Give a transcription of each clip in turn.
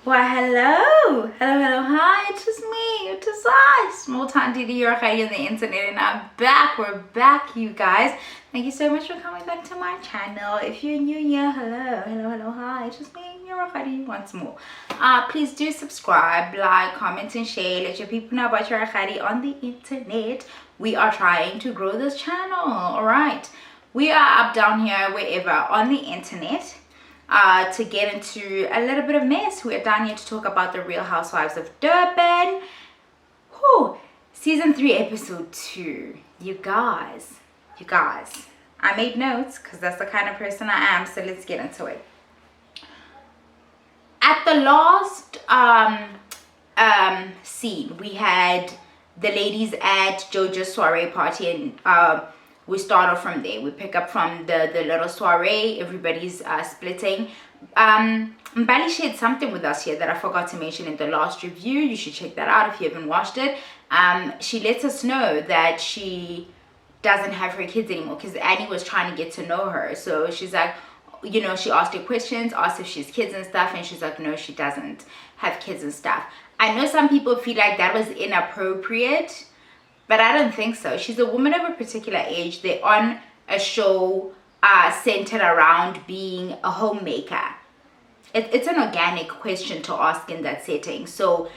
Why, hello, hi, it is me, it is I, small time Didi Yorkai on the internet, and we're back, you guys. Thank you so much for coming back to my channel. If you're new here, hello, hi, it's just me, Yorkai once more. Please do subscribe, like, comment, and share. Let your people know about Yorkai on the internet. We are trying to grow this channel, alright? We are up, down here, wherever, on the internet. To get into a little bit of mess. We're down here to talk about the Real Housewives of Durban. Whew. Season 3, episode 2. You guys, I made notes because that's the kind of person I am, so let's get into it. At the last scene, we had the ladies at JoJo's soiree party, and we start off from there. We pick up from the little soiree. Everybody's splitting. Mbali shared something with us here that I forgot to mention in the last review. You should check that out if you haven't watched it. She lets us know that she doesn't have her kids anymore because Annie was trying to get to know her. So she's like, you know, she asked her questions, asked if she has kids and stuff, and she's like, no, she doesn't have kids and stuff. I know some people feel like that was inappropriate, but I don't think so. She's a woman of a particular age. They're on a show centered around being a homemaker. It's an organic question to ask in that setting. So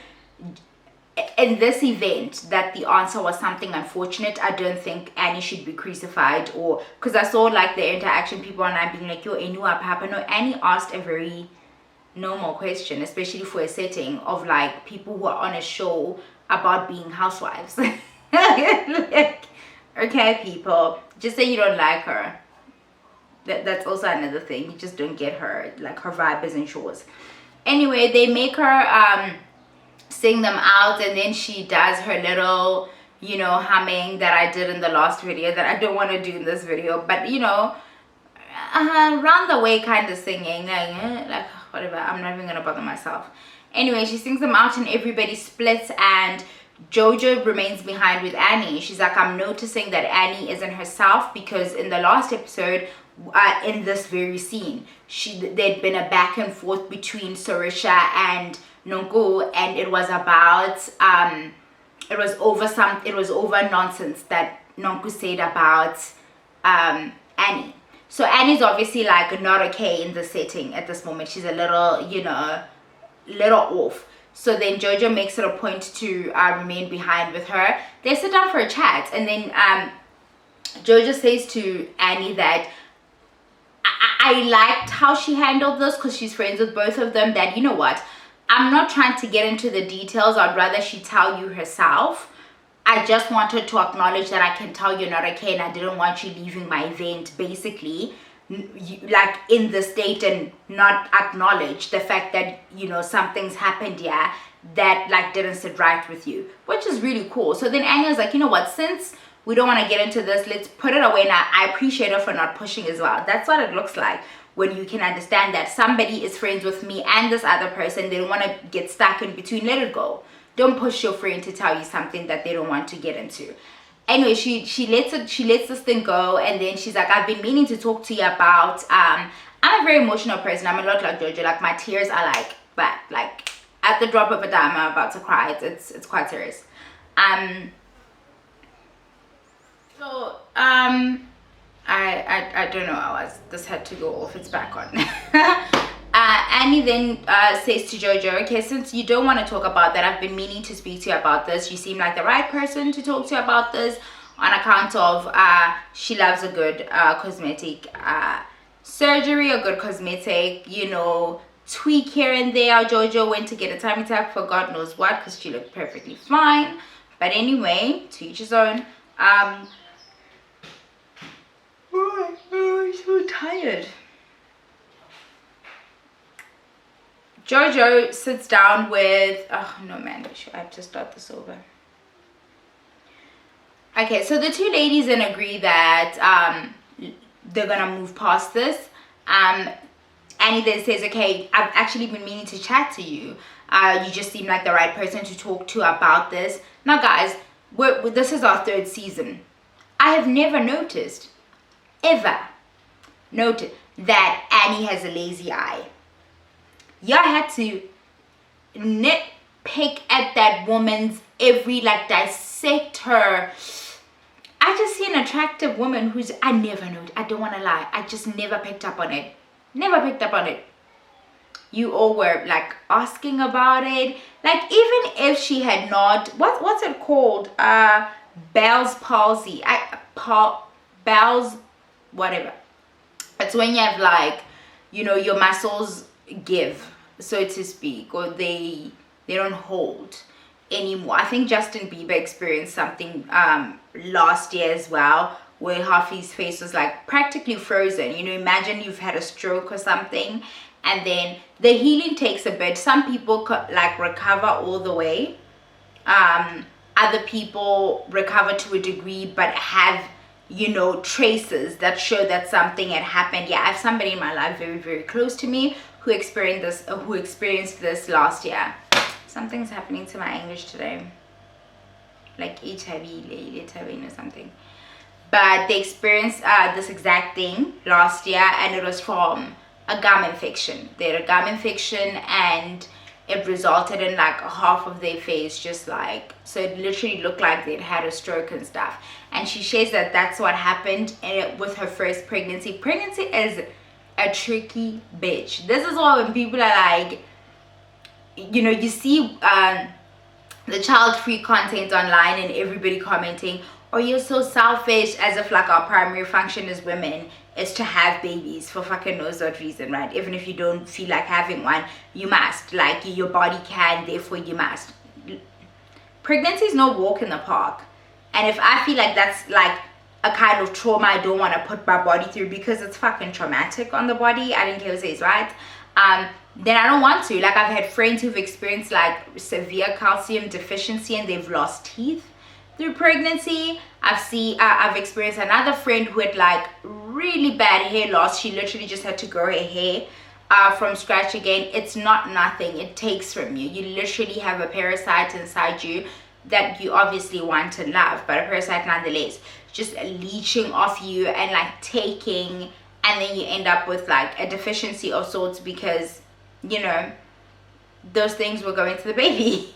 in this event, that the answer was something unfortunate, I don't think Annie should be crucified. Or because I saw like the interaction, people online being like, yo, Enu Papa. No, Annie asked a very normal question, especially for a setting of like people who are on a show about being housewives. Like, okay, people, just say you don't like her. That's also another thing. You just don't get her. Like, her vibe isn't yours. Anyway, they make her sing them out, and then she does her little, you know, humming that I did in the last video that I don't want to do in this video, but you know, round the way kind of singing, like whatever. I'm not even gonna bother myself. Anyway, she sings them out and everybody splits, and JoJo remains behind with Annie. She's like, I'm noticing that Annie isn't herself, because in the last episode, in this very scene, there'd been a back and forth between Sarisha and Nonku, and it was about it was over nonsense that Nonku said about Annie. So Annie's obviously like not okay in the setting at this moment. She's a little, you know, little off. So then JoJo makes it a point to remain behind with her. They sit down for a chat, and then JoJo says to Annie that I liked how she handled this, because she's friends with both of them, that, you know what, I'm not trying to get into the details. I'd rather she tell you herself. I just wanted to acknowledge that I can tell you're not okay, and I didn't want you leaving my event, basically, like in the state, and not acknowledge the fact that, you know, something's happened here that like didn't sit right with you, which is really cool. So then Annie was like, you know what, since we don't want to get into this, let's put it away. Now I appreciate her for not pushing as well. That's what it looks like when you can understand that somebody is friends with me and this other person. They don't want to get stuck in between. Let it go. Don't push your friend to tell you something that they don't want to get into. Anyway, she lets this thing go, and then she's like, I've been meaning to talk to you about I'm a very emotional person. I'm a lot like JoJo. Like, my tears are like that. Like, at the drop of a dime, I'm about to cry. It's quite serious. So I don't know. This had to go off. It's back on. Annie then says to JoJo, okay, since you don't want to talk about that, I've been meaning to speak to you about this. You seem like the right person to talk to about this, on account of she loves a good cosmetic surgery, a good cosmetic, you know, tweak here and there. JoJo went to get a tummy tuck for God knows what, because she looked perfectly fine. But anyway, to each his own. I'm so tired. JoJo sits down with, oh no man, I have to start this over. Okay, so the two ladies then agree that they're gonna move past this. Annie then says, okay, I've actually been meaning to chat to you. You just seem like the right person to talk to about this. Now guys, this is our 3rd season. I have never noticed, ever noted, that Annie has a lazy eye. Y'all had to nitpick at that woman's every, like, dissect her. I just see an attractive woman who's, I never know, I don't want to lie, I just never picked up on it. Never picked up on it. You all were like asking about it. Like, even if she had not, what's it called? Bell's palsy. Bell's, whatever. It's when you have, like, you know, your muscles give, so to speak, or they don't hold anymore. I think Justin Bieber experienced something last year as well, where half his face was like practically frozen. You know, imagine you've had a stroke or something, and then the healing takes a bit. Some people like recover all the way. Other people recover to a degree but have, you know, traces that show that something had happened. Yeah, I have somebody in my life very, very close to me who experienced this last year. Something's happening to my English today, like HIV or something. But they experienced this exact thing last year, and it was from a gum infection. They had a gum infection, and it resulted in like half of their face just like, so it literally looked like they'd had a stroke and stuff. And she shares that that's what happened with her first pregnancy. Pregnancy is a tricky bitch. This is why when people are like, you know, you see the child-free content online and everybody commenting, oh, you're so selfish, as if like our primary function as women is to have babies for fucking knows what reason, right? Even if you don't feel like having one, you must. Like, your body can, therefore you must. Pregnancy is no walk in the park. And if I feel like that's like a kind of trauma I don't want to put my body through because it's fucking traumatic on the body, I don't care who says, right? Then I don't want to. Like, I've had friends who've experienced like severe calcium deficiency and they've lost teeth through pregnancy. I've experienced another friend who had like really bad hair loss. She literally just had to grow her hair from scratch again. It's not nothing. It takes from you. You literally have a parasite inside you that you obviously want to love, but a parasite nonetheless, just leeching off you and like taking, and then you end up with like a deficiency of sorts because, you know, those things were going to the baby.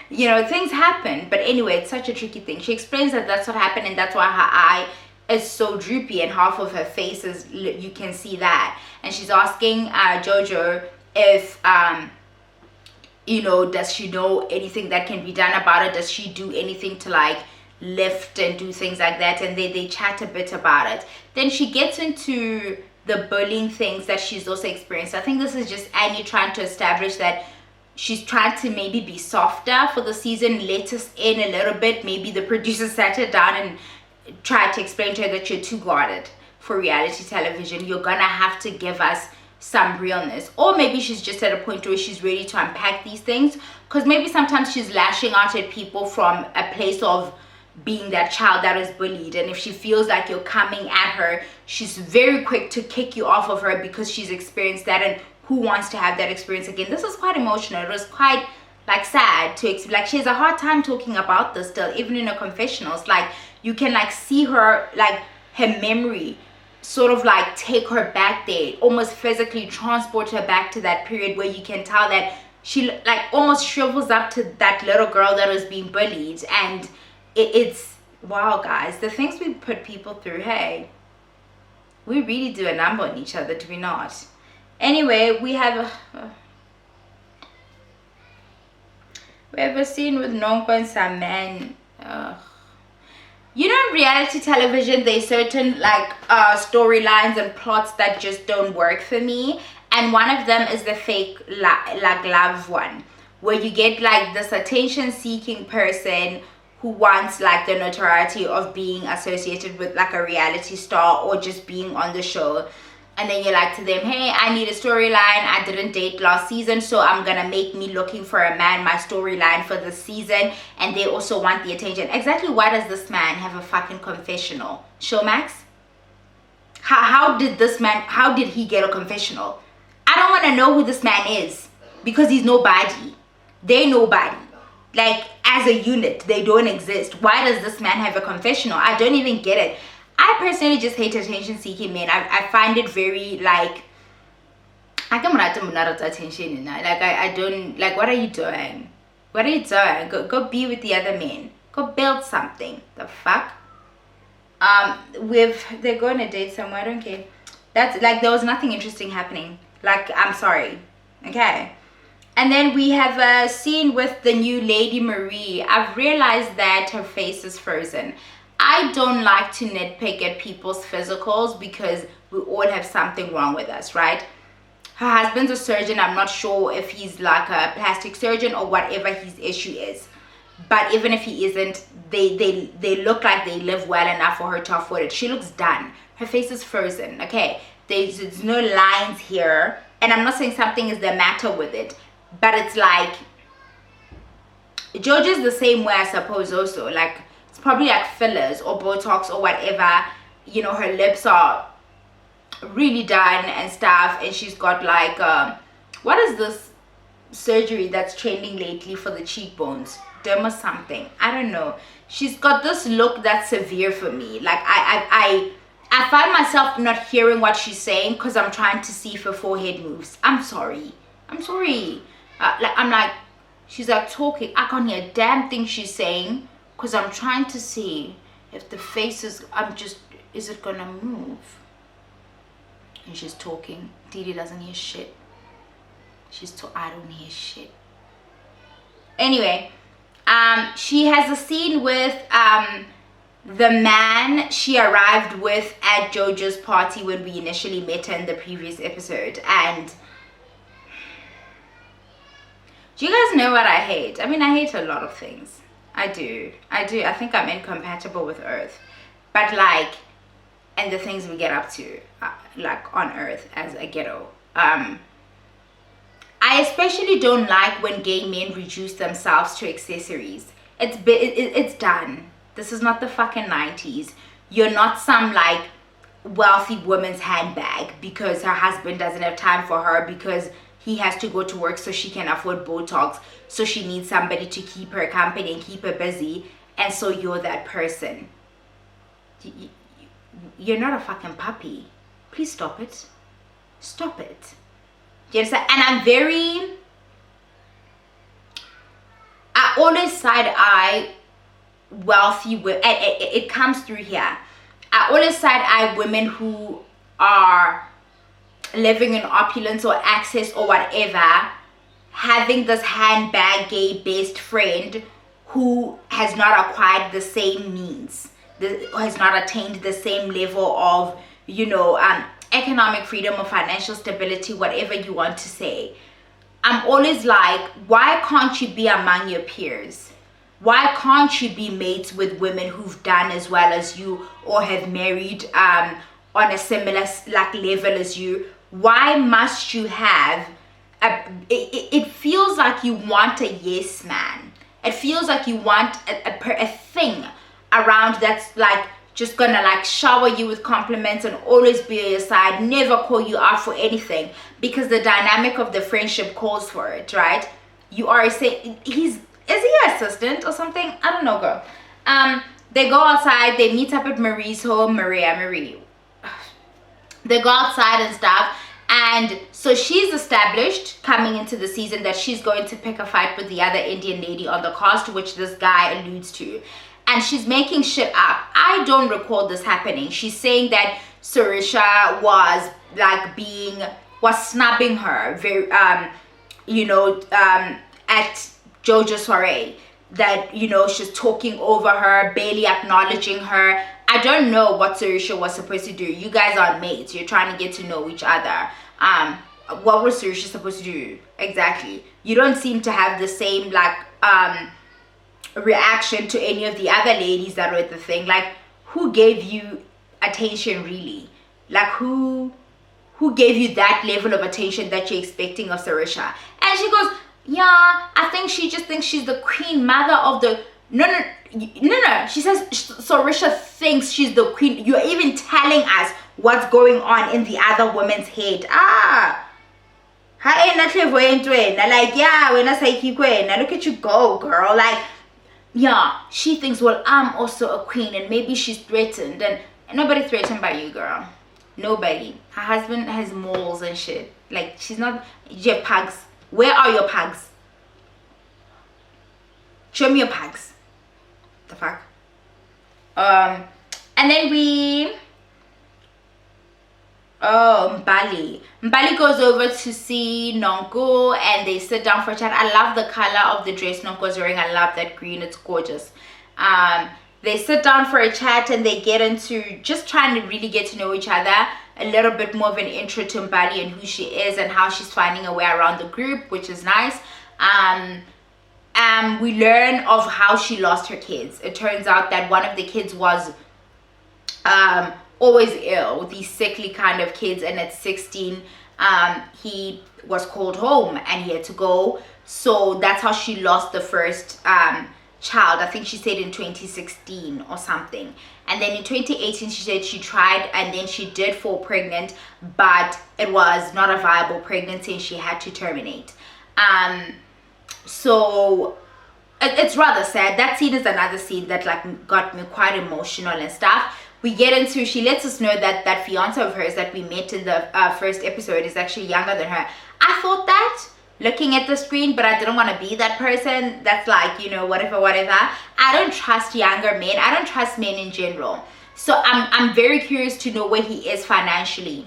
You know, things happen. But anyway, it's such a tricky thing. She explains that that's what happened, and that's why her eye is so droopy and half of her face is, you can see that. And she's asking Jojo if you know, does she know anything that can be done about it? Does she do anything to like lift and do things like that? And they chat a bit about it. Then she gets into the bullying things that she's also experienced. I think this is just Annie trying to establish that she's trying to maybe be softer for the season, let us in a little bit. Maybe the producer sat her down and tried to explain to her that you're too guarded for reality television. You're gonna have to give us some realness. Or maybe she's just at a point where she's ready to unpack these things, because maybe sometimes she's lashing out at people from a place of being that child that is bullied, and if she feels like you're coming at her, she's very quick to kick you off of her because she's experienced that, and who wants to have that experience again? This is quite emotional. It was quite like sad to like, she has a hard time talking about this still, even in her confessionals. Like, you can like see her, like her memory sort of like take her back there, almost physically transport her back to that period where you can tell that she like almost shrivels up to that little girl that was being bullied. And it's wow, guys, the things we put people through, hey, we really do a number on each other, do we not? Anyway, we have a scene with Nonko and some man. You know, in reality television, there's certain like storylines and plots that just don't work for me, and one of them is the fake like love one, where you get like this attention-seeking person who wants like the notoriety of being associated with like a reality star or just being on the show. And then you're like to them, hey, I need a storyline. I didn't date last season, so I'm gonna make me looking for a man my storyline for this season. And they also want the attention. Exactly why does this man have a fucking confessional? Showmax? How did he get a confessional? I don't want to know who this man is, because he's nobody. They're nobody. Like, as a unit, they don't exist. Why does this man have a confessional? I don't even get it. I personally just hate attention-seeking men. I find it very, like, can't attention now. Like I don't like. What are you doing? What are you doing? Go be with the other men. Go build something. The fuck. They're going to date somewhere. I don't care. That's like there was nothing interesting happening. Like I'm sorry. Okay. And then we have a scene with the new Lady Marie. I've realized that her face is frozen. I don't like to nitpick at people's physicals because we all have something wrong with us, right? Her husband's a surgeon. I'm not sure if he's like a plastic surgeon or whatever his issue is. But even if he isn't, they look like they live well enough for her to afford it. She looks done. Her face is frozen, okay? There's no lines here. And I'm not saying something is the matter with it. But it's like, Georgia's the same way, I suppose, also. Like, it's probably like fillers or Botox or whatever. You know, her lips are really done and stuff. And she's got like, what is this surgery that's trending lately for the cheekbones? Derma something. I don't know. She's got this look that's severe for me. Like, I find myself not hearing what she's saying because I'm trying to see if her forehead moves. I'm sorry. I'm like, she's like talking. I can't hear a damn thing she's saying because I'm trying to see if the face is, is it gonna move? And she's talking. Didi doesn't hear shit. I don't hear shit. Anyway, she has a scene with the man she arrived with at Jojo's party when we initially met her in the previous episode. And do you guys know what I hate? I mean, I hate a lot of things. I do. I think I'm incompatible with Earth. But like, and the things we get up to, like on Earth as a ghetto. I especially don't like when gay men reduce themselves to accessories. It's done. This is not the fucking 90s. You're not some like wealthy woman's handbag because her husband doesn't have time for her because he has to go to work so she can afford Botox. So she needs somebody to keep her company and keep her busy. And so you're that person. You're not a fucking puppy. Please stop it. Stop it. Do you understand? And I always side eye wealthy women. It comes through here. I always side eye women who are living in opulence or access or whatever, having this handbag gay best friend who has not acquired the same means, has not attained the same level of, you know, economic freedom or financial stability, whatever you want to say. I'm always like, why can't you be among your peers? Why can't you be mates with women who've done as well as you or have married on a similar like level as you? Why must you have it feels like you want a yes man. It feels like you want a thing around that's like just gonna like shower you with compliments and always be on your side, never call you out for anything because the dynamic of the friendship calls for it, right? You are saying is he your assistant or something? I don't know, girl. They go outside, they meet up at Marie's home. Marie. They go outside and stuff. And so she's established coming into the season that she's going to pick a fight with the other Indian lady on the cast, which this guy alludes to. And she's making shit up. I don't recall this happening. She's saying that Sarisha was like was snubbing her very, at Jojo's soiree. That, she's talking over her, barely acknowledging her. I don't know what Sarisha was supposed to do. You guys are mates. You're trying to get to know each other. What was Sarisha supposed to do? Exactly. You don't seem to have the same, reaction to any of the other ladies that were at the thing. Like, who gave you attention, really? Like, who gave you that level of attention that you're expecting of Sarisha? And she goes, yeah, I think she just thinks she's the queen mother of the... No. She says Sarisha thinks she's the queen. You're even telling us what's going on in the other woman's head. Like, yeah, when I say look at you go, girl. Like, yeah, she thinks, well, I'm also a queen and maybe she's threatened. And nobody's threatened by you, girl. Nobody. Her husband has moles and shit. Like, she's not. You have pugs. Where are your pugs? Show me your pugs. The fuck. And then Mbali goes over to see Nonko and they sit down for a chat. I love the color of the dress Nonko's wearing. I love that green. It's gorgeous. They sit down for a chat and they get into just trying to really get to know each other. A little bit more of an intro to Mbali and who she is and how she's finding a way around the group, which is nice. We learn of how she lost her kids. It turns out that one of the kids was always ill, these sickly kind of kids, and at 16 he was called home and he had to go. So that's how she lost the first child. I think she said in 2016 or something. And then in 2018 she said she tried and then she did fall pregnant, but it was not a viable pregnancy and she had to terminate. So it's rather sad. That scene is another scene that like got me quite emotional and stuff. We get into, she lets us know that that fiance of hers that we met in the first episode is actually younger than her. I thought that looking at the screen, but I didn't want to be that person that's like, you know, whatever. I don't trust younger men. I don't trust men in general. So I'm very curious to know where he is financially.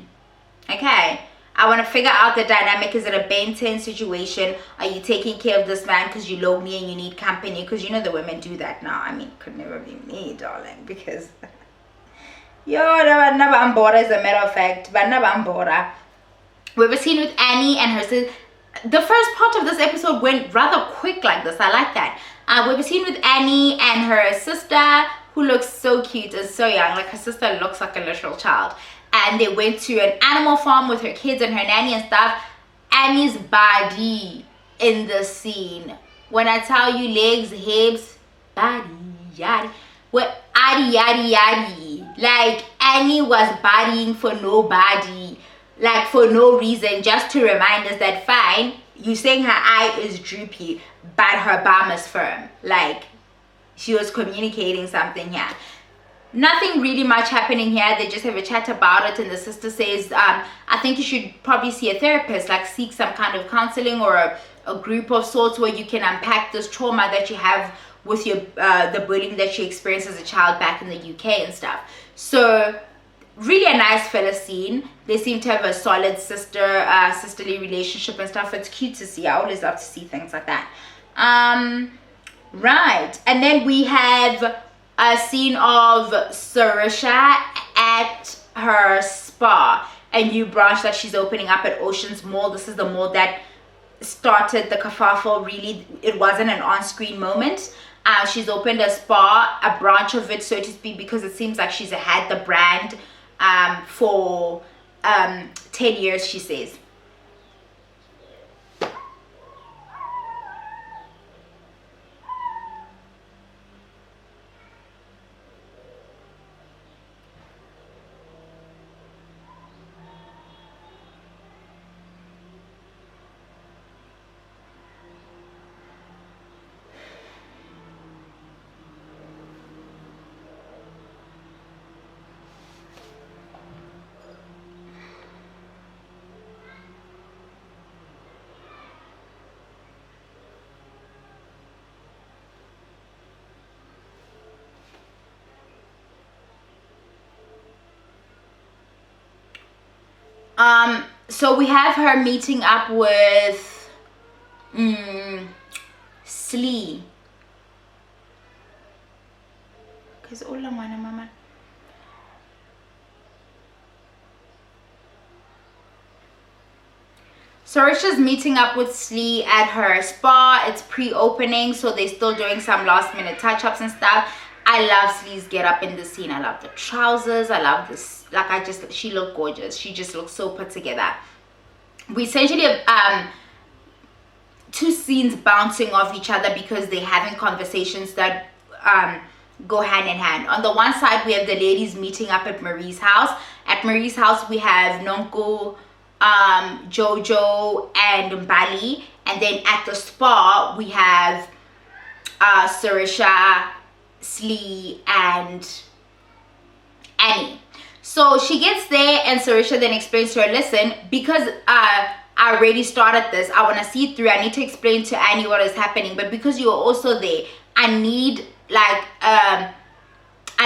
Okay, I want to figure out the dynamic. Is it a Ben 10 situation? Are you taking care of this man because you love me and you need company? Because you know the women do that now. I mean, could never be me, darling, because yo, Bambora, as a matter of fact, Bambora. We have a scene with Annie and her sister. The first part of this episode went rather quick like this. I like that. We have a scene with Annie and her sister, who looks so cute and so young. Like, her sister looks like a literal child. And they went to an animal farm with her kids and her nanny and stuff. Annie's body in the scene. When I tell you legs, hips, body, yaddy. What? Yaddy. Like, Annie was bodying for nobody. Like, for no reason, just to remind us that fine, you saying her eye is droopy, but her bum is firm. Like, she was communicating something here. Nothing really much happening here. They just have a chat about it, and the sister says, I think you should probably see a therapist, like seek some kind of counseling or a group of sorts where you can unpack this trauma that you have with your the bullying that you experienced as a child back in the UK and stuff. So really a nice fella scene. They seem to have a solid sisterly relationship and stuff. It's cute to see. I always love to see things like that. Right, and then we have a scene of Sarisha at her spa, a new branch that she's opening up at Oceans Mall. This is the mall that started the kerfuffle. Really, it wasn't an on-screen moment. She's opened a spa, a branch of it, so to speak, because it seems like she's had the brand for 10 years, she says. So we have her meeting up with Slee. Because all I want, mama. Sarisha's meeting up with Slee at her spa. It's pre-opening, so they're still doing some last-minute touch-ups and stuff. I love Slee's get up in the scene. I love the trousers. I love this. Like, she looked gorgeous. She just looks so put together. We essentially have two scenes bouncing off each other because they're having conversations that go hand in hand. On the one side, we have the ladies meeting up at Marie's house. At Marie's house, we have Nonko, Jojo, and Mbali. And then at the spa, we have Sarisha, Slee, and Annie. So she gets there, and Sarisha then explains to her, listen, because I already started this, I want to see through, I need to explain to Annie what is happening, but because you are also there, I need like I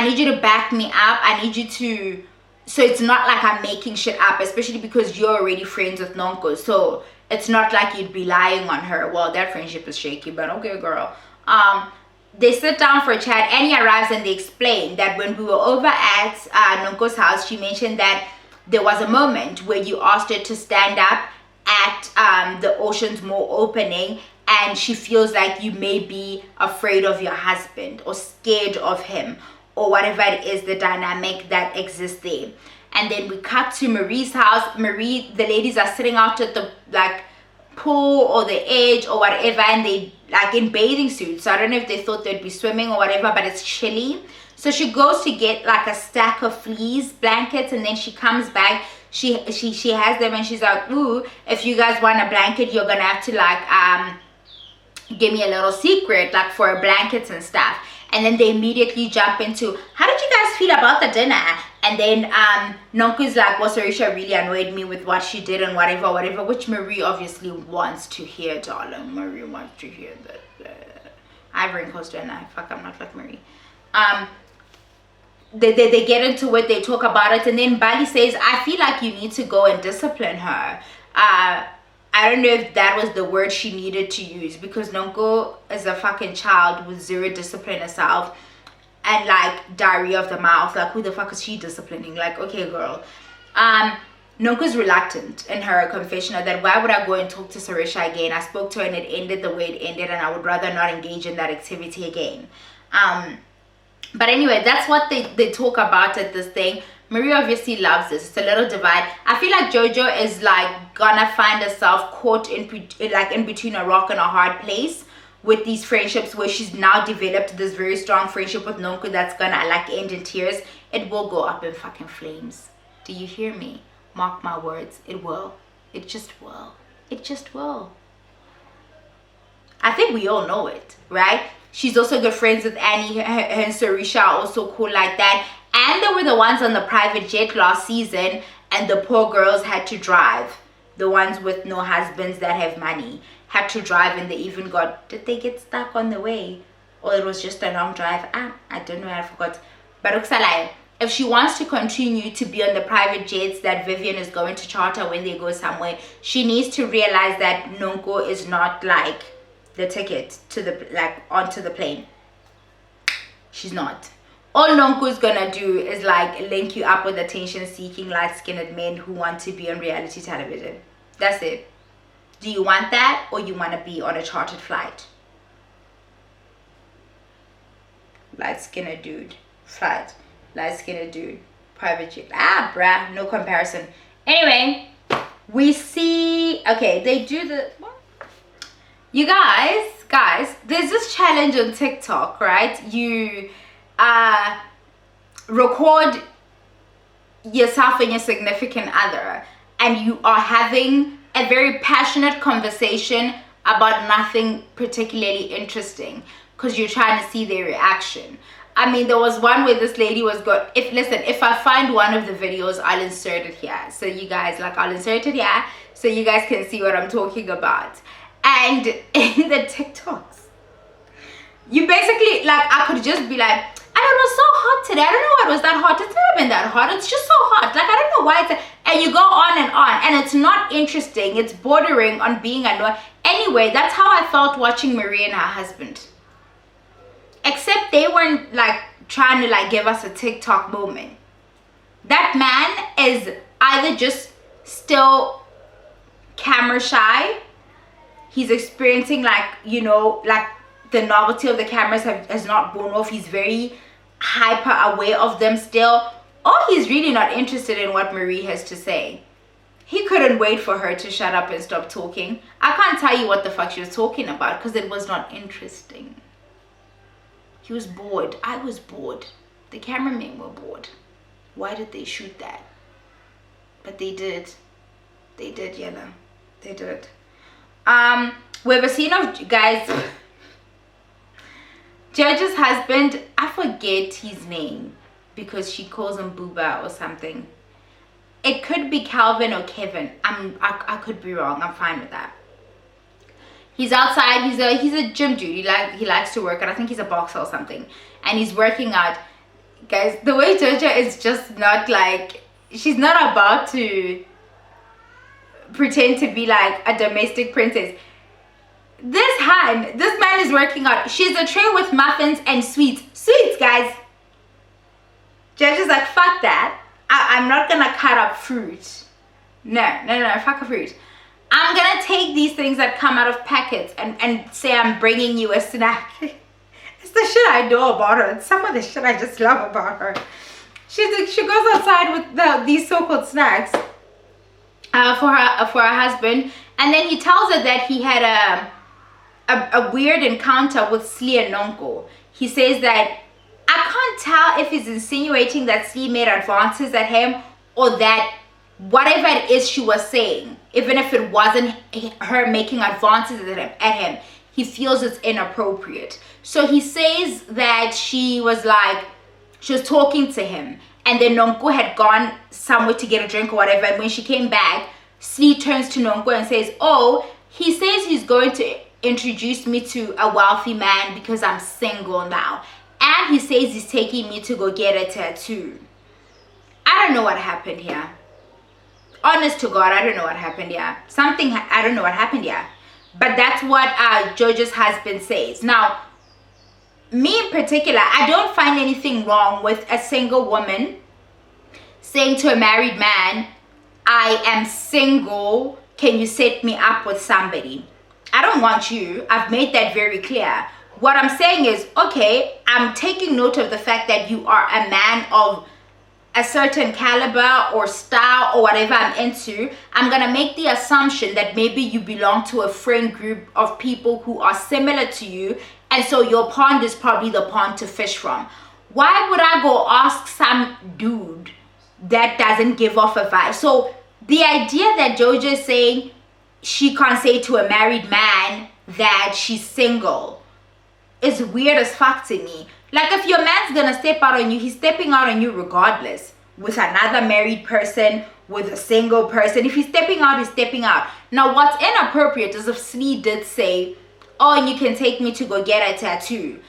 need you to back me up. I need you to, so it's not like I'm making shit up, especially because you're already friends with Nonko. So it's not like you'd be lying on her. Well, that friendship is shaky, but okay, girl. They sit down for a chat. Annie arrives and they explain that when we were over at Nonko's house, she mentioned that there was a moment where you asked her to stand up at the Ocean's Mall opening, and she feels like you may be afraid of your husband or scared of him, or whatever it is, the dynamic that exists there. And then we cut to Marie's house. Marie, the ladies are sitting out at the like pool or the edge or whatever, and they like in bathing suits. So I don't know if they thought they'd be swimming or whatever, but it's chilly. So she goes to get like a stack of fleece blankets, and then she comes back. She has them, and she's like, ooh, if you guys want a blanket, you're gonna have to like give me a little secret, like for blankets and stuff. And then they immediately jump into, how did you guys feel about the dinner? And then Nonko's like, well, Sarisha really annoyed me with what she did and whatever, which Marie obviously wants to hear, darling. Marie wants to hear that. I have wrinkles to her now. Fuck, I'm not like Marie. They get into it, they talk about it, and then Bali says, I feel like you need to go and discipline her. I don't know if that was the word she needed to use, because Nonko is a fucking child with zero discipline herself and like diarrhea of the mouth. Like, who the fuck is she disciplining? Like, okay, girl. Nonko's reluctant in her confessional that why would I go and talk to Sarisha again? I spoke to her and it ended the way it ended, and I would rather not engage in that activity again. But anyway, that's what they talk about at this thing. Marie obviously loves this. It's a little divide. I feel like Jojo is like gonna find herself caught in between a rock and a hard place with these friendships, where she's now developed this very strong friendship with Nonko that's gonna like end in tears. It will go up in fucking flames. Do you hear me? Mark my words. It will. It just will. It just will. I think we all know it, right? She's also good friends with Annie. Her and Sarisha are also cool like that. And they were the ones on the private jet last season, and the poor girls had to drive. The ones with no husbands that have money had to drive, and they even got, did they get stuck on the way? Or it was just a long drive? I don't know, I forgot. But Uksalai, if she wants to continue to be on the private jets that Vivian is going to charter when they go somewhere, she needs to realize that Nonko is not like the ticket to the like onto the plane. She's not. All Nonko is gonna do is like link you up with attention-seeking light-skinned men who want to be on reality television. That's it. Do you want that, or you want to be on a chartered flight? Light-skinned dude, flight. Light-skinned dude, private jet. Bruh, no comparison. Anyway, we see. Okay, they do the. You guys, there's this challenge on TikTok, right? You record yourself and your significant other, and you are having a very passionate conversation about nothing particularly interesting, because you're trying to see their reaction. I mean, there was one where this lady was if I find one of the videos, I'll insert it here. So you guys, I'll insert it here so you guys can see what I'm talking about. And in the TikToks, you basically, I could just be like, it was so hot today. I don't know why it was that hot. It's never been that hot. It's just so hot. I don't know why and you go on, and it's not interesting. It's bordering on being annoying. Anyway, that's how I felt watching Marie and her husband. Except they weren't trying to give us a TikTok moment. That man is either just still camera shy. He's experiencing the novelty of the cameras has not worn off. He's very hyper aware of them still, or he's really not interested in what Marie has to say. He couldn't wait for her to shut up and stop talking. I can't tell you what the fuck she was talking about, because it was not interesting. He was bored. I was bored. The cameramen were bored. Why did they shoot that? But they did. They did, Yella. They did. We have a scene of guys. Judge's husband, I forget his name. because she calls him Booba or something. It could be Calvin or Kevin. I could be wrong. I'm fine with that. He's outside. He's a gym dude. He likes to work out. I think he's a boxer or something, and he's working out. Guys, the way Jojo is just not like, she's not about to pretend to be like a domestic princess. This man is working out. She's a tray with muffins and sweets. Sweets, guys. Jojo's like, fuck that. I'm not gonna cut up fruit. No, fuck a fruit. I'm gonna take these things that come out of packets and say I'm bringing you a snack. It's the shit I know about her. It's some of the shit I just love about her. She goes outside with these so-called snacks for her husband, and then he tells her that he had a weird encounter with Slee and Nonko. He says that, I can't tell if he's insinuating that Slee made advances at him, or that whatever it is she was saying, even if it wasn't her making advances at him, he feels it's inappropriate. So he says that she was talking to him, and then Nonko had gone somewhere to get a drink or whatever, and when she came back, Slee turns to Nonko and says, oh, he says he's going to introduce me to a wealthy man because I'm single now. And he says he's taking me to go get a tattoo. I don't know what happened here. Honest to God, I don't know what happened here. I don't know what happened here. But that's what Jojo's husband says. Now, me in particular, I don't find anything wrong with a single woman saying to a married man, I am single, can you set me up with somebody? I don't want you. I've made that very clear. What I'm saying is, okay, I'm taking note of the fact that you are a man of a certain caliber or style or whatever I'm into. I'm going to make the assumption that maybe you belong to a friend group of people who are similar to you, and so your pond is probably the pond to fish from. Why would I go ask some dude that doesn't give off a vibe? So the idea that Jojo is saying she can't say to a married man that she's single is weird as fuck to me. Like, if your man's gonna step out on you, he's stepping out on you regardless. With another married person, with a single person. If he's stepping out, he's stepping out. Now, what's inappropriate is if Slee did say, oh, and you can take me to go get a tattoo.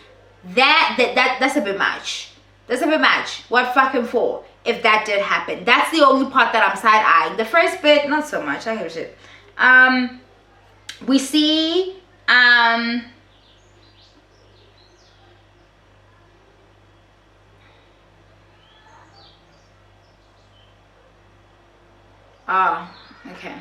That's a bit much. That's a bit much. What fucking for? If that did happen. That's the only part that I'm side-eyeing. The first bit, not so much. I give a shit. We see, okay.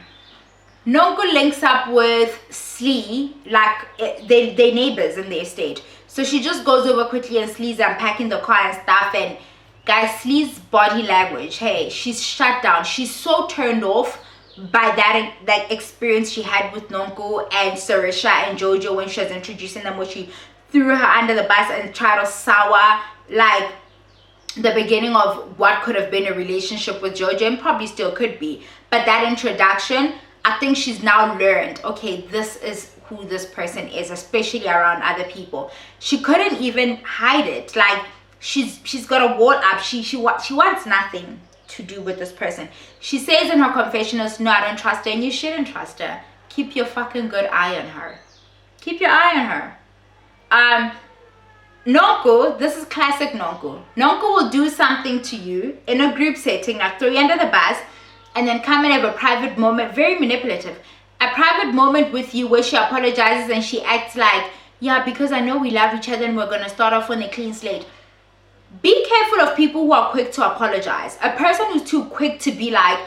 Nonko links up with Slee, like they neighbors in the estate. So she just goes over quickly, and Slee's unpacking the car and stuff. And guys, Slee's body language, hey, she's shut down. She's so turned off by that experience she had with Nonko and Sarisha and Jojo when she was introducing them, where she threw her under the bus and tried to sour like the beginning of what could have been a relationship with Jojo, and probably still could be. But that introduction, I think she's now learned, okay, this is who this person is, especially around other people. She couldn't even hide it. Like, she's got a wall up. She wants nothing to do with this person. She says in her confessionals, no, I don't trust her, and you shouldn't trust her. Keep your fucking good eye on her. Keep your eye on her. Nonko, this is classic Nonko. Nonko will do something to you in a group setting, like throw you under the bus, and then come and have a private moment, very manipulative, a private moment with you where she apologizes and she acts like, yeah, because I know we love each other and we're going to start off on a clean slate. Be careful of people who are quick to apologize. A person who's too quick to be like,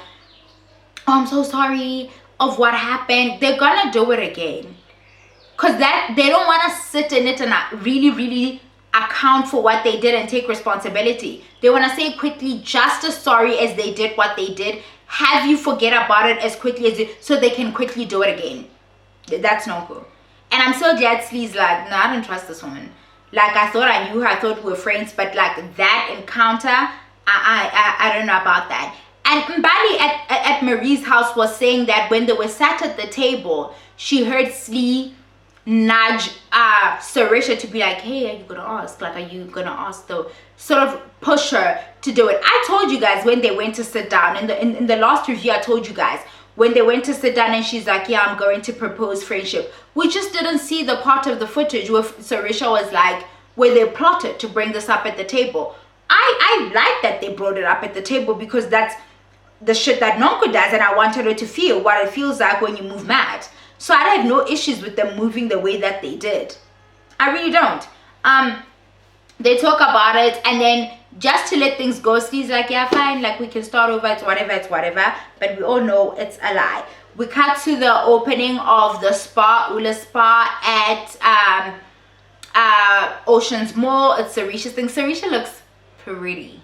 oh, I'm so sorry of what happened, they're going to do it again. Because they don't want to sit in it and really account for what they did and take responsibility. They want to say quickly just as sorry as they did what they did, have you forget about it as quickly as so they can quickly do it again. That's not cool. And I'm so glad Slee's like, no, I don't trust this woman. Like, I thought I knew her, I thought we were friends, but like that encounter, I don't know about that. And Mbali at Marie's house was saying that when they were sat at the table, she heard Slee nudge Sarisha to be like, hey, are you gonna ask? Like, are you gonna ask? Though, sort of push her to do it. I told you guys when they went to sit down in the last review, I told you guys when they went to sit down and she's like, yeah, I'm going to propose friendship. We just didn't see the part of the footage where Sarisha was like, where they plotted to bring this up at the table. I like that they brought it up at the table because that's the shit that Nonko does, and I wanted her to feel what it feels like when you move mad. So I have no issues with them moving the way that they did. I really don't. They talk about it, and then just to let things go, Slee's like, yeah, fine, like we can start over, it's whatever. But we all know it's a lie. We cut to the opening of the spa, Ula Spa at Ocean's Mall. It's Sarisha's thing. Sarisha looks pretty.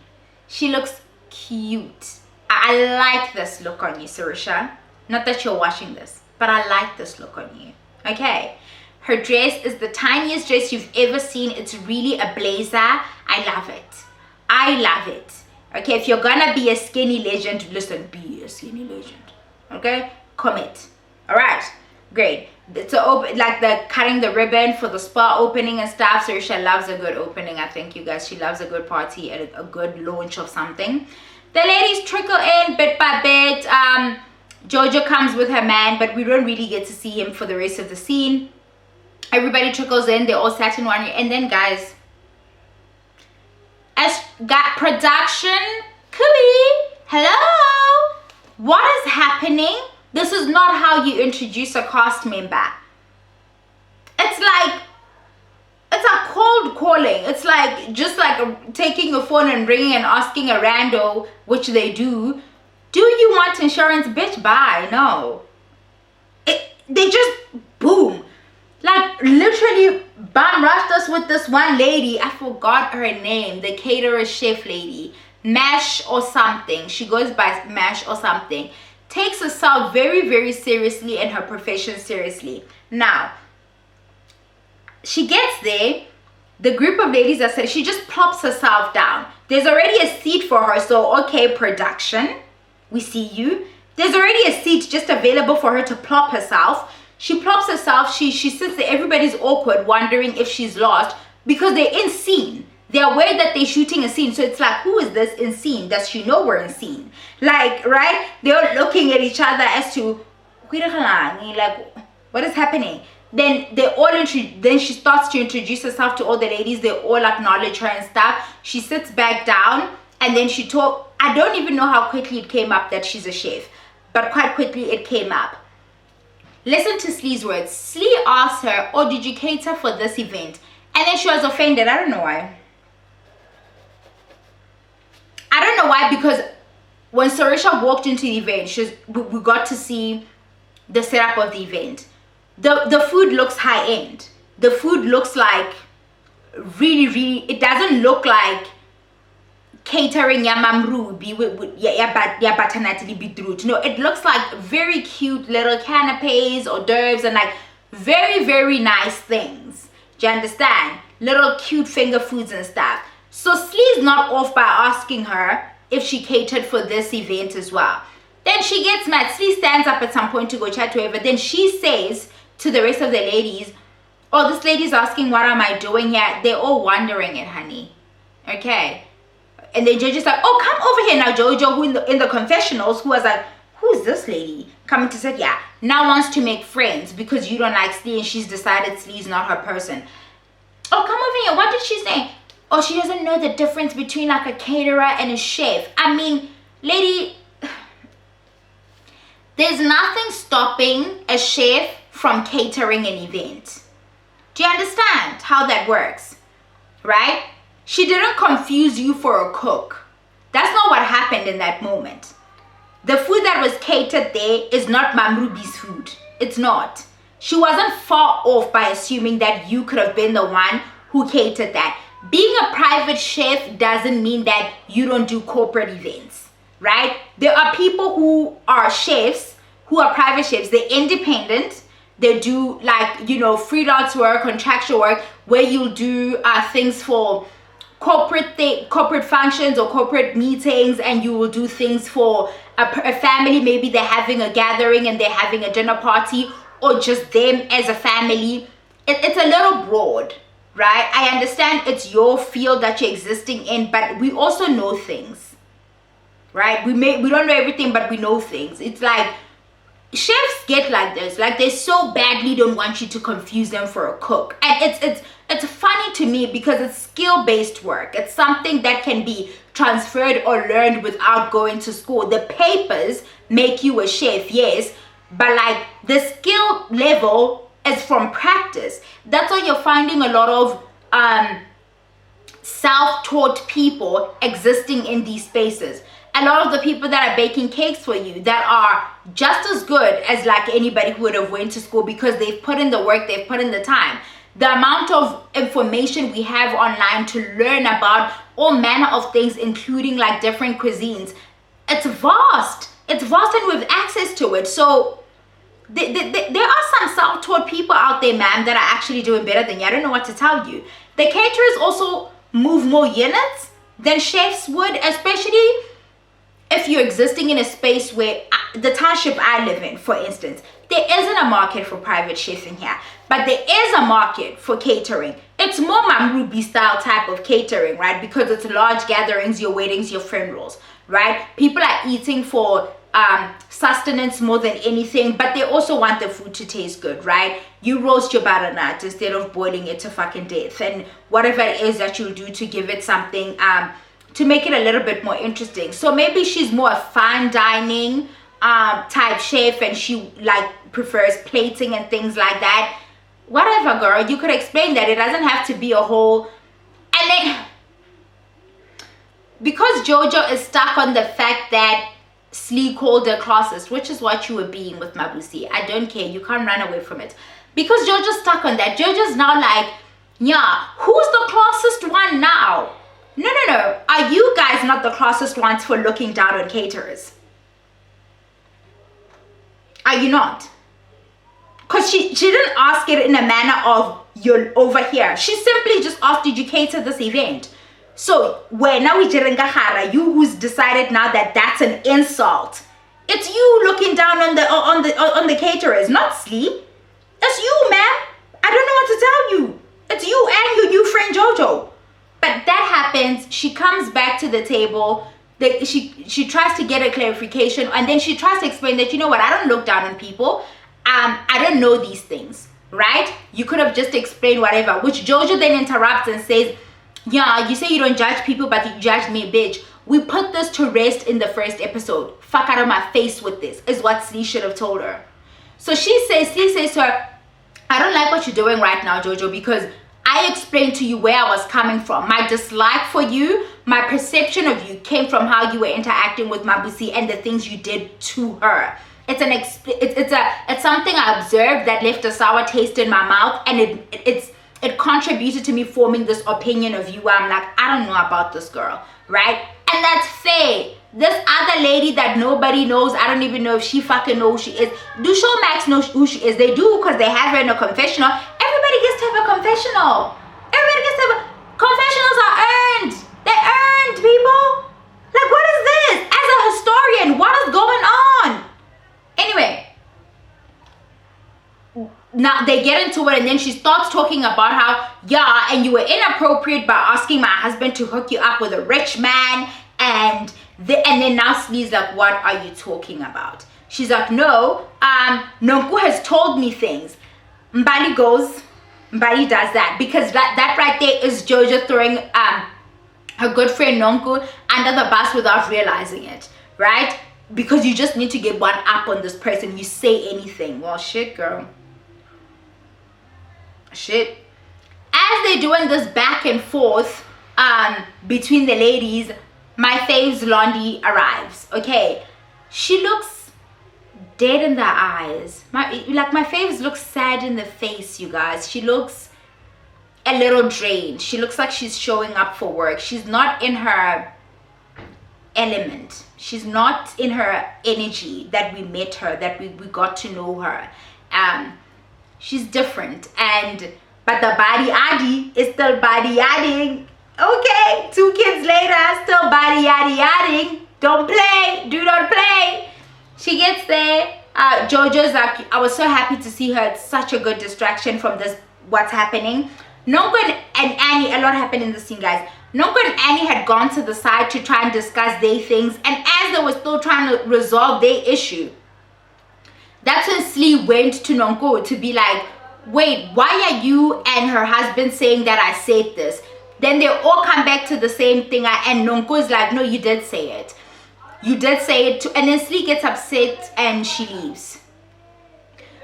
She looks cute. I like this look on you, Sarisha. Not that you're watching this, but I like this look on you. Okay. Her dress is the tiniest dress you've ever seen. It's really a blazer. I love it. I love it. Okay, if you're gonna be a skinny legend, listen, be a skinny legend. Okay, commit. All right, great. To open, like the cutting the ribbon for the spa opening and stuff. Sarisha loves a good opening. I think you guys, she loves a good party and a good launch of something. The ladies trickle in bit by bit. Jojo comes with her man, but we don't really get to see him for the rest of the scene. Everybody trickles in. They all sat in one, and then guys, as got production, Cooey, hello, what is happening? This is not how you introduce a cast member. It's like, it's a cold calling. It's like, just like taking a phone and ringing and asking a rando, which they do. Do you want insurance, bitch? Bye. No. They just, boom. Like, literally bum rushed us with this one lady. I forgot her name. The caterer chef lady. Mash or something. She goes by Mash or something. Takes herself very, very seriously and her profession seriously. Now, she gets there. The group of ladies are saying, she just plops herself down. There's already a seat for her. So, okay, production. We see you. There's already a seat just available for her to plop herself. She plops herself, she sits there, everybody's awkward, wondering if she's lost because they're in scene. They're aware that they're shooting a scene, so it's like, who is this in scene? Does she know we're in scene? Like, right? They're looking at each other as to, like, what is happening? Then then she starts to introduce herself to all the ladies. They all acknowledge her and stuff. She sits back down, and then she talk. I don't even know how quickly it came up that she's a chef, but quite quickly it came up. Listen to Slee's words. Slee asked her, oh, did you cater for this event? And then she was offended. I don't know why. I don't know why, because when Sarisha walked into the event, we got to see the setup of the event. The food looks high end. The food looks like really, really, it doesn't look like catering yamamru no, it looks like very cute little canapes, hors d'oeuvres, and like very, very nice things. Do you understand? Little cute finger foods and stuff. So Slee's not off by asking her if she catered for this event as well. Then she gets mad. Slee stands up at some point to go chat to her, but then she says to the rest of the ladies, oh, this lady's asking, what am I doing here? They're all wondering it, honey. Okay. And then Jojo's like, oh, come over here now, Jojo, who in the confessionals, who was like, who's this lady? Coming to say, yeah, now wants to make friends because you don't like Slee and she's decided Slee's not her person. Oh, come over here. What did she say? Oh, she doesn't know the difference between like a caterer and a chef. I mean, lady, there's nothing stopping a chef from catering an event. Do you understand how that works? Right? She didn't confuse you for a cook. That's not what happened in that moment. The food that was catered there is not Mamrubi's food. It's not. She wasn't far off by assuming that you could have been the one who catered that. Being a private chef doesn't mean that you don't do corporate events, right? There are people who are chefs, who are private chefs. They're independent. They do like, you know, freelance work, contractual work, where you'll do things for corporate functions or corporate meetings, and you will do things for a family. Maybe they're having a gathering and they're having a dinner party, or just them as a family. it's a little broad, right? I understand it's your field that you're existing in, but we also know things, right? We don't know everything, but we know things. It's like chefs get like this, like they so badly don't want you to confuse them for a cook. And it's funny to me because it's skill-based work. It's something that can be transferred or learned without going to school. The papers make you a chef, yes, but like the skill level is from practice. That's why you're finding a lot of self-taught people existing in these spaces. A lot of the people that are baking cakes for you that are just as good as like anybody who would have went to school because they've put in the work, they've put in the time. The amount of information we have online to learn about all manner of things, including like different cuisines, it's vast. It's vast and we have access to it. So there are some self-taught people out there, ma'am, that are actually doing better than you. I don't know what to tell you. The caterers also move more units than chefs would, especially if you're existing in a space where the township I live in, for instance, there isn't a market for private chefing here, but there is a market for catering. It's more Mamrubi style type of catering, right? Because it's large gatherings, your weddings, your funerals, right? People are eating for sustenance more than anything, but they also want the food to taste good, right? You roast your butternut instead of boiling it to fucking death, and whatever it is that you'll do to give it something to make it a little bit more interesting. So maybe she's more a fine dining type chef, and she like prefers plating and things like that. Whatever, girl, you could explain that. It doesn't have to be a whole. And then because Jojo is stuck on the fact that Slee called her classist, which is what you were being with Mabusi, I don't care, you can't run away from it. Because Jojo's stuck on that. Jojo's now like, yeah, who's the classist one now? No. Are you guys not the classist ones for looking down on caterers? Are you not? Because she didn't ask it in a manner of you're over here. She simply just asked, did you cater this event? So when now we you who's decided now that that's an insult. It's you looking down on the caterers, not Slee. That's you, ma'am. I don't know what to tell you. It's you and your new friend Jojo. But that happens, she comes back to the table, she tries to get a clarification, and then she tries to explain that, you know what, I don't look down on people, I don't know these things, right? You could have just explained whatever, which Jojo then interrupts and says, yeah, you say you don't judge people, but you judge me, bitch. We put this to rest in the first episode. Fuck out of my face with this, is what Slee should have told her. So Slee says to her, I don't like what you're doing right now, Jojo, because I explained to you where I was coming from. My dislike for you, my perception of you came from how you were interacting with Mabusi and the things you did to her. It's something I observed that left a sour taste in my mouth, and it contributed to me forming this opinion of you where I'm like, I don't know about this girl, right? And that's fair. This other lady that nobody knows, I don't even know if she fucking knows who she is. Do Showmax know who she is? They do, because they have her in a confessional. Everybody gets to have a confessional. Everybody gets to have a... Confessionals are earned. They're earned, people. Like, what is this? As a historian, what is going on? Anyway, now they get into it, and then she starts talking about how, yeah, and you were inappropriate by asking my husband to hook you up with a rich man, and then now Slee's like, what are you talking about? She's like, no, Nonku has told me things. Mbali does that, because that right there is Jojo throwing her good friend Nonku under the bus without realizing it, right? Because you just need to get one up on this person. You say anything. Well, shit, girl. Shit. As they're doing this back and forth between the ladies, my faves Londi arrives. Okay, she looks dead in the eyes. My faves look sad in the face, you guys. She looks a little drained. She looks like she's showing up for work. She's not in her element. She's not in her energy that we met her, that we got to know her. She's different, but the body addy is still body adding. Okay, 2 kids later, still body adding. Don't play, do not play. She gets there. Jojo's like, I was so happy to see her. It's such a good distraction from this what's happening. Nonko and Annie, a lot happened in the scene, guys. Nonko and Annie had gone to the side to try and discuss their things, and as they were still trying to resolve their issue, that's when Slee went to Nonko to be like, wait, why are you and her husband saying that I said this? Then they all come back to the same thing, and Nonko is like, no, you did say it. You did say it too. And then Slee gets upset and she leaves.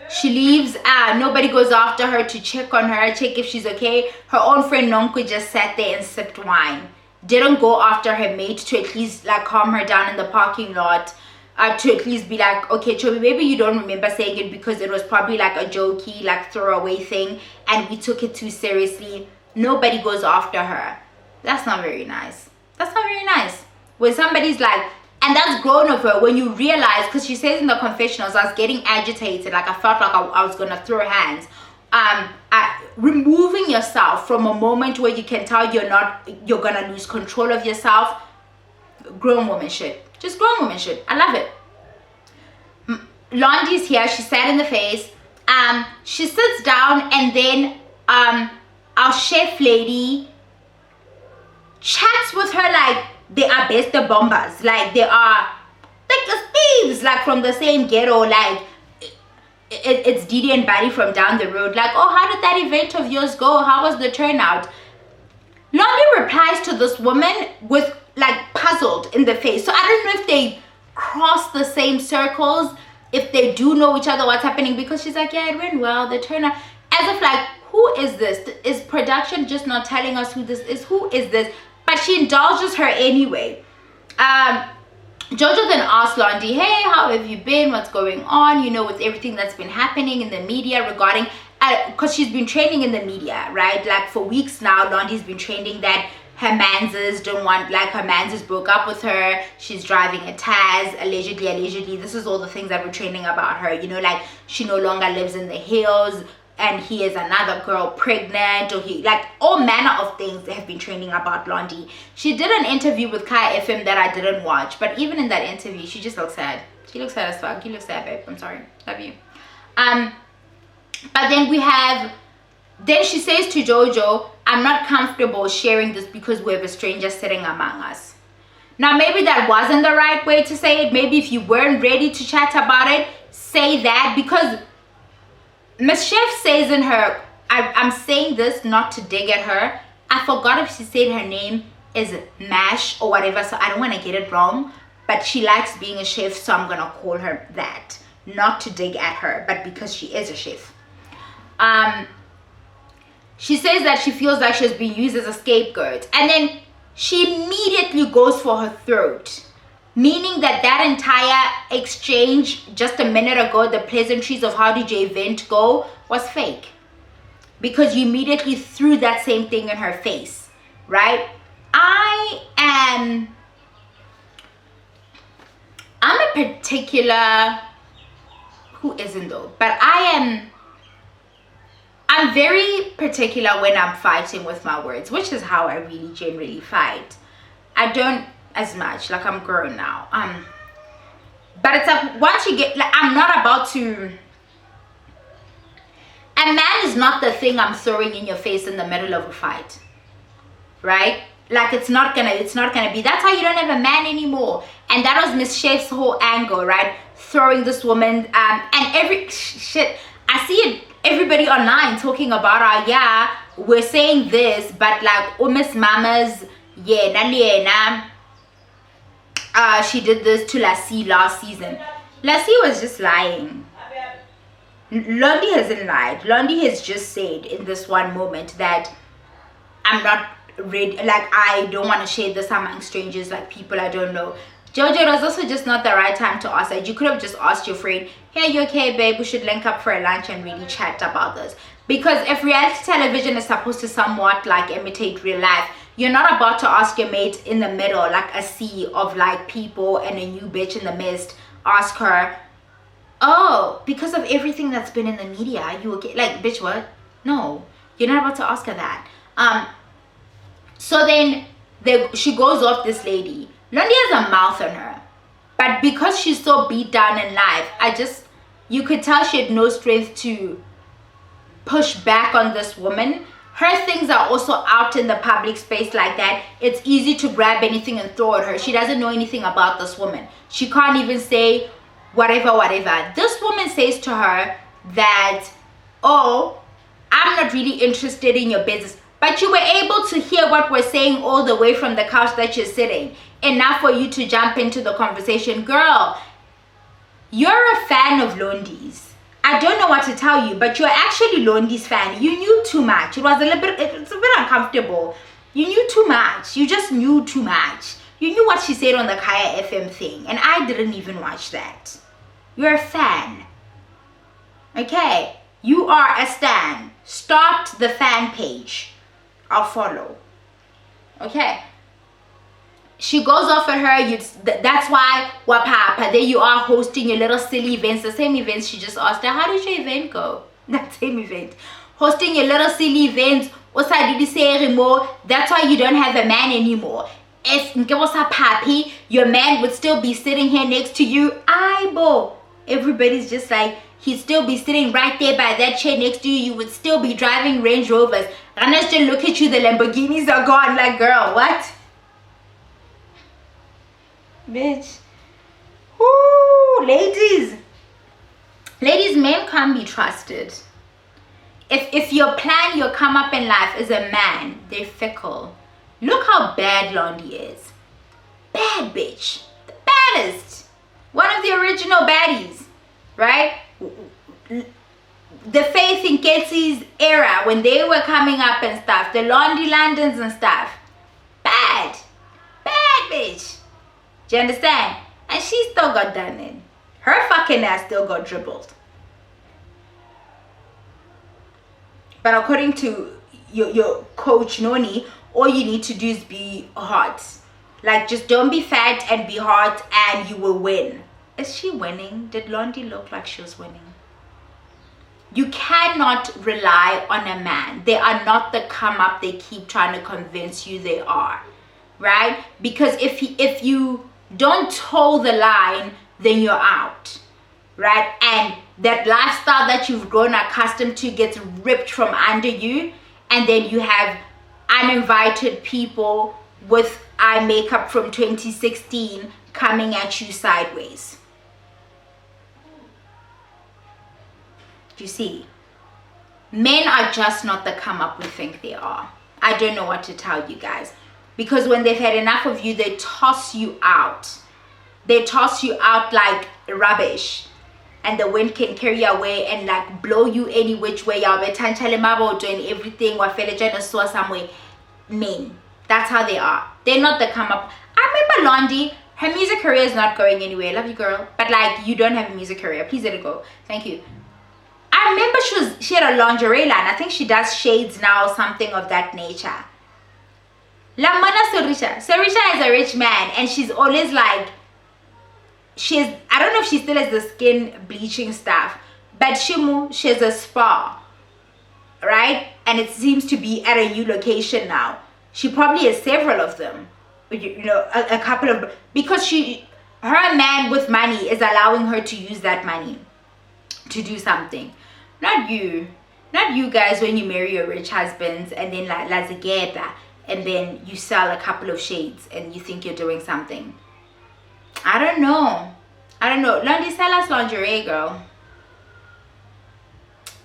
She leaves. Nobody goes after her to check on her, check if she's okay. Her own friend Nonko just sat there and sipped wine. Didn't go after her mate to at least like calm her down in the parking lot. To at least be like, okay, Chobi, maybe you don't remember saying it because it was probably like a jokey, like throwaway thing, and we took it too seriously. Nobody goes after her. That's not very nice. That's not very nice. When somebody's like, and that's grown of her, when you realize, because she says in the confessionals, I was getting agitated, like I felt like I was gonna throw hands. Removing yourself from a moment where you can tell you're gonna lose control of yourself. Grown woman shit. Just grown woman shit. I love it. Londy's here. She's sad in the face. She sits down, and then our chef lady chats with her like they are best bombers, like they are like thieves, like from the same ghetto, like it's Didi and Buddy from down the road. Like, oh, how did that event of yours go? How was the turnout? Londy replies to this woman with like puzzled in the face. So I don't know if they cross the same circles, if they do know each other, what's happening, because she's like, yeah, it went well, the turnout, as if like, who is this? Is production just not telling us who this is? Who is this? But she indulges her anyway. Jojo then asks Londy, hey, how have you been? What's going on? You know, with everything that's been happening in the media regarding, because she's been training in the media, right? Like for weeks now, Londy's been training that her manses don't want, like her manses broke up with her. She's driving a Taz, allegedly. This is all the things that we're training about her. You know, like she no longer lives in the hills, and he is another girl pregnant, or he, like all manner of things they have been training about Londy. She did an interview with Kai FM that I didn't watch, but even in that interview, she just looks sad. She looks sad as fuck. You look sad, babe. I'm sorry. Love you. But then she says to Jojo, I'm not comfortable sharing this because we have a stranger sitting among us. Now, maybe that wasn't the right way to say it. Maybe if you weren't ready to chat about it, say that, because Miss Chef says in her, I'm saying this not to dig at her. I forgot if she said her name is Mash or whatever, so I don't want to get it wrong. But she likes being a chef, so I'm going to call her that. Not to dig at her, but because she is a chef. She says that she feels like she's being used as a scapegoat. And then she immediately goes for her throat. Meaning that entire exchange just a minute ago, the pleasantries of how did your event go, was fake. Because you immediately threw that same thing in her face, right? I'm a particular, who isn't though, but I'm very particular when I'm fighting with my words, which is how I really generally fight. I don't as much, like I'm grown now. But it's like once you get, like, I'm not about to, a man is not the thing I'm throwing in your face in the middle of a fight, right? Like it's not gonna be. That's how you don't have a man anymore. And that was Miss Chef's whole angle, right? Throwing this woman, and every shit, I see it, everybody online talking about yeah, we're saying this, but like, oh, Miss Mama's, yeah, Naliena, she did this to Lassie last season. Lassie was just lying. Londy hasn't lied. Londy has just said in this one moment that I'm not ready, like I don't want to share this among strangers, like people I don't know. Jojo, it was also just not the right time to ask that. You could have just asked your friend, hey, you okay, babe? We should link up for a lunch and really chat about this. Because if reality television is supposed to somewhat like imitate real life, you're not about to ask your mate in the middle, like a sea of like people and a new bitch in the midst, ask her, oh, because of everything that's been in the media, are you okay? Like, bitch, what? No, you're not about to ask her that. So then she goes off this lady. Londy has a mouth on her, but because she's so beat down in life, you could tell she had no strength to push back on this woman. Her things are also out in the public space like that. It's easy to grab anything and throw at her. She doesn't know anything about this woman. She can't even say whatever. This woman says to her that, oh, I'm not really interested in your business. But you were able to hear what we're saying all the way from the couch that you're sitting. Enough for you to jump into the conversation. Girl, you're a fan of Londi's. I don't know what to tell you, but you're actually Londi's fan. You knew too much. It's a bit uncomfortable. You knew too much. You just knew too much. You knew what she said on the Kaya FM thing, and I didn't even watch that. You're a fan. Okay? You are a stan. Start the fan page. I'll follow. Okay? She goes off at her. That's why Wapapa, there you are hosting your little silly events, the same events she just asked her. How did your event go? That same event. Hosting your little silly events. That's why you don't have a man anymore. If Papi, your man would still be sitting here next to you. Aibo. Everybody's just like, he'd still be sitting right there by that chair next to you. You would still be driving Range Rovers. Rana still look at you, the Lamborghinis are gone. Like, girl, what? Bitch. Ooh, ladies, men can't be trusted. If your plan, your come up in life is a man, they're fickle. Look how bad Londi is. Bad bitch. The baddest. One of the original baddies, right? The Faith in Ketsy's era, when they were coming up and stuff, the Londi Londons and stuff. Bad bitch. Do you understand? And she still got done in. Her fucking ass still got dribbled. But according to your coach Noni, all you need to do is be hot. Like, just don't be fat and be hot and you will win. Is she winning? Did Londi look like she was winning? You cannot rely on a man. They are not the come up they keep trying to convince you they are. Right? Because if you don't toe the line, then you're out. Right? And that lifestyle that you've grown accustomed to gets ripped from under you, and then you have uninvited people with eye makeup from 2016 coming at you sideways. Do you see? Men are just not the come up we think they are. I don't know what to tell you guys. Because when they've had enough of you, they toss you out. They toss you out like rubbish. And the wind can carry you away and like blow you any which way. Y'all be doing everything. Somewhere. Men. That's how they are. They're not the come up. I remember Londi. Her music career is not going anywhere. Love you, girl. But like, you don't have a music career. Please let it go. Thank you. I remember she had a lingerie line. I think she does shades now, something of that nature. La Mana Sorisha. Sorisha is a rich man, and she's always like, I don't know if she still has the skin bleaching stuff, but she has a spa, right? And it seems to be at a new location now. She probably has several of them, you know, a couple of, because her man with money is allowing her to use that money to do something. Not you guys, when you marry your rich husbands and then like lazigeta, and then you sell a couple of shades and you think you're doing something. I don't know. Londi, sell us lingerie, girl.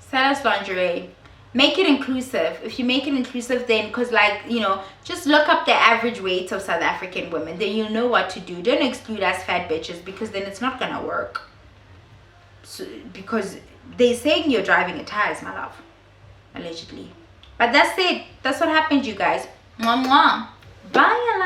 Sell us lingerie. Make it inclusive. If you make it inclusive, then, because like, you know, just look up the average weight of South African women. Then you know what to do. Don't exclude us fat bitches, because then it's not going to work. So, because they're saying you're driving a tires, my love. Allegedly. But that's it. That's what happened, you guys. Mwah, mwah. Bye,